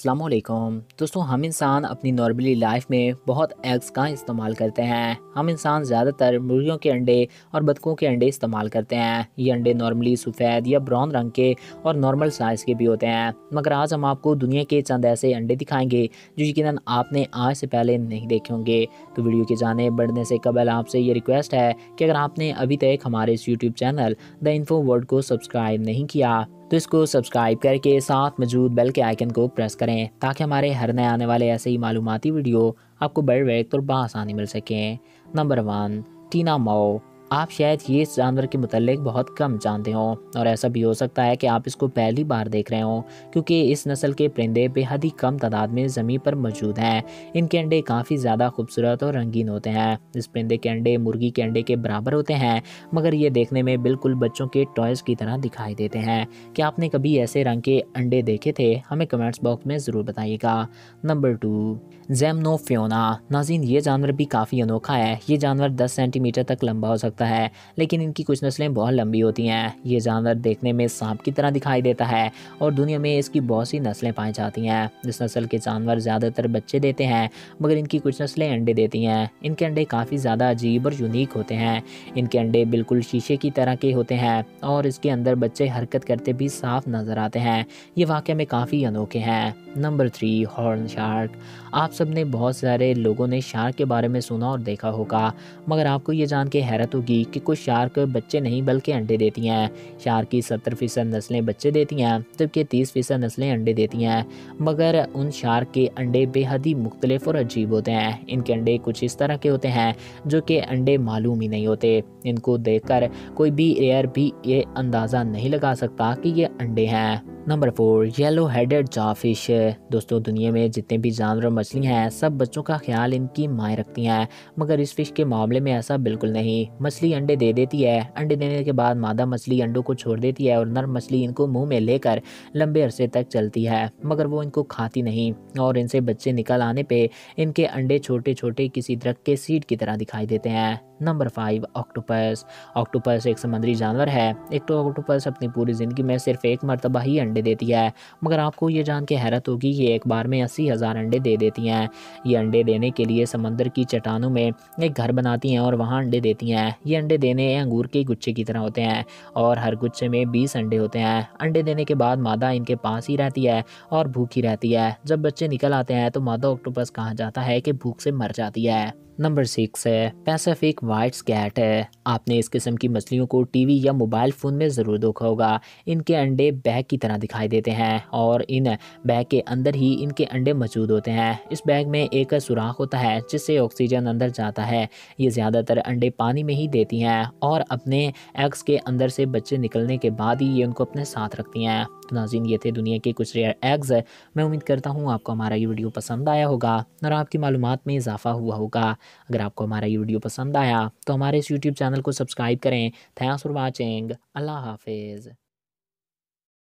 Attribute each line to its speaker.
Speaker 1: अस्सलामुअलैकुम दोस्तों, हम इंसान अपनी नॉर्मली लाइफ में बहुत एग्स का इस्तेमाल करते हैं। हम इंसान ज़्यादातर मुर्गियों के अंडे और बतखों के अंडे इस्तेमाल करते हैं। ये अंडे नॉर्मली सफ़ेद या ब्राउन रंग के और नॉर्मल साइज़ के भी होते हैं। मगर आज हम आपको दुनिया के चंद ऐसे अंडे दिखाएंगे जो यकीनन आपने आज से पहले नहीं देखे होंगे। तो वीडियो की जाने बढ़ने से कबल आपसे ये रिक्वेस्ट है कि अगर आपने अभी तक हमारे इस YouTube channel the info world को सब्सक्राइब नहीं किया तो इसको सब्सक्राइब करके साथ मौजूद बेल के आइकन को प्रेस करें ताकि हमारे हर नए आने वाले ऐसे ही मालूमाती वीडियो आपको बर वक्त और बआसानी मिल सकें। नंबर 1, टीना माओ। आप शायद ये इस जानवर के मुतालिक बहुत कम जानते हो और ऐसा भी हो सकता है कि आप इसको पहली बार देख रहे हो क्योंकि इस नस्ल के परिंदे बेहद ही कम तादाद में ज़मीन पर मौजूद हैं। इनके अंडे काफ़ी ज़्यादा खूबसूरत और रंगीन होते हैं। इस परिंदे के अंडे मुर्गी के अंडे के बराबर होते हैं, मगर ये देखने में बिल्कुल बच्चों के टॉयज़ की तरह दिखाई देते हैं। क्या आपने कभी ऐसे रंग के अंडे देखे थे? हमें कमेंट्स बॉक्स में ज़रूर बताइएगा। नंबर 2, ज़ैम्नोफ़ियोना। नाज़रीन, ये जानवर भी काफ़ी अनोखा है। ये जानवर 10 सेंटीमीटर तक लंबा हो सकता है, लेकिन इनकी कुछ नस्लें बहुत लंबी होती हैं। ये जानवर देखने में सांप की तरह दिखाई देता है और दुनिया में इसकी बहुत सी नस्लें पाई जाती हैं। इस नस्ल के जानवर ज़्यादातर बच्चे देते हैं, मगर इनकी कुछ नस्लें अंडे देती हैं। इनके अंडे काफ़ी ज़्यादा अजीब और यूनिक होते हैं। इनके अंडे बिल्कुल शीशे की तरह के होते हैं और इसके अंदर बच्चे हरकत करते भी साफ नज़र आते हैं। ये वाकई में काफ़ी अनोखे हैं। Number 3, horn shark. आप सब ने बहुत सारे लोगों ने शार्क के बारे में सुना और देखा होगा, मगर आपको ये जान के हैरत होगी कि कुछ शार्क बच्चे नहीं बल्कि अंडे देती हैं। शार्क की 70% नस्लें बच्चे देती हैं, जबकि 30% नस्लें अंडे देती हैं। मगर उन शार्क के अंडे बेहद ही मुख्तलिफ और अजीब होते हैं। इनके अंडे कुछ इस तरह के होते हैं जो कि अंडे मालूम ही नहीं होते। इनको देखकर कोई भी एयर भी ये अंदाज़ा नहीं लगा सकता कि ये अंडे हैं। Number 4, yellow headed jawfish. दोस्तों, दुनिया में जितने भी जानवर मछली हैं सब बच्चों का ख्याल इनकी माएँ रखती हैं, मगर इस फिश के मामले में ऐसा बिल्कुल नहीं। मछली अंडे दे देती है, अंडे देने के बाद मादा मछली अंडों को छोड़ देती है और नर मछली इनको मुंह में लेकर लंबे अरसे तक चलती है, मगर वो इनको खाती नहीं और इनसे बच्चे निकल आने पे इनके अंडे छोटे छोटे किसी दरख्त के सीड की तरह दिखाई देते हैं। Number 5, octopus. ऑक्टोपस एक समुद्री जानवर है। एक तो ऑक्टोपस अपनी पूरी ज़िंदगी में सिर्फ एक मरतबा ही अंडे देती है, मगर आपको ये जान के हैरत होगी कि एक बार में 80,000 अंडे दे देती हैं। ये अंडे देने के लिए समंदर की चट्टानों में एक घर बनाती हैं और वहाँ अंडे देती हैं। ये अंडे देने अंगूर के गुच्छे की तरह होते हैं और हर गुच्छे में 20 अंडे होते हैं। अंडे देने के बाद मादा इनके पास ही रहती है और भूखी रहती है। जब बच्चे निकल आते हैं तो मादा ऑक्टोपस कहा जाता है कि भूख से मर जाती है। नंबर 6 है पैसिफिक वाइट स्कैट है। आपने इस किस्म की मछलियों को टीवी या मोबाइल फ़ोन में ज़रूर देखा होगा। इनके अंडे बैग की तरह दिखाई देते हैं और इन बैग के अंदर ही इनके अंडे मौजूद होते हैं। इस बैग में एक सुराख होता है जिससे ऑक्सीजन अंदर जाता है। ये ज़्यादातर अंडे पानी में ही देती हैं और अपने एग्स के अंदर से बच्चे निकलने के बाद ही ये उनको अपने साथ रखती हैं। तो नाज़रीन, ये थे दुनिया के कुछ रेयर एग्स। मैं उम्मीद करता हूँ आपको हमारा ये वीडियो पसंद आया होगा और आपकी मालूमात में इजाफ़ा हुआ होगा। अगर आपको हमारा ये वीडियो पसंद आया तो हमारे इस यूट्यूब चैनल को सब्सक्राइब करें। Thanks for watching. अल्लाह हाफिज़।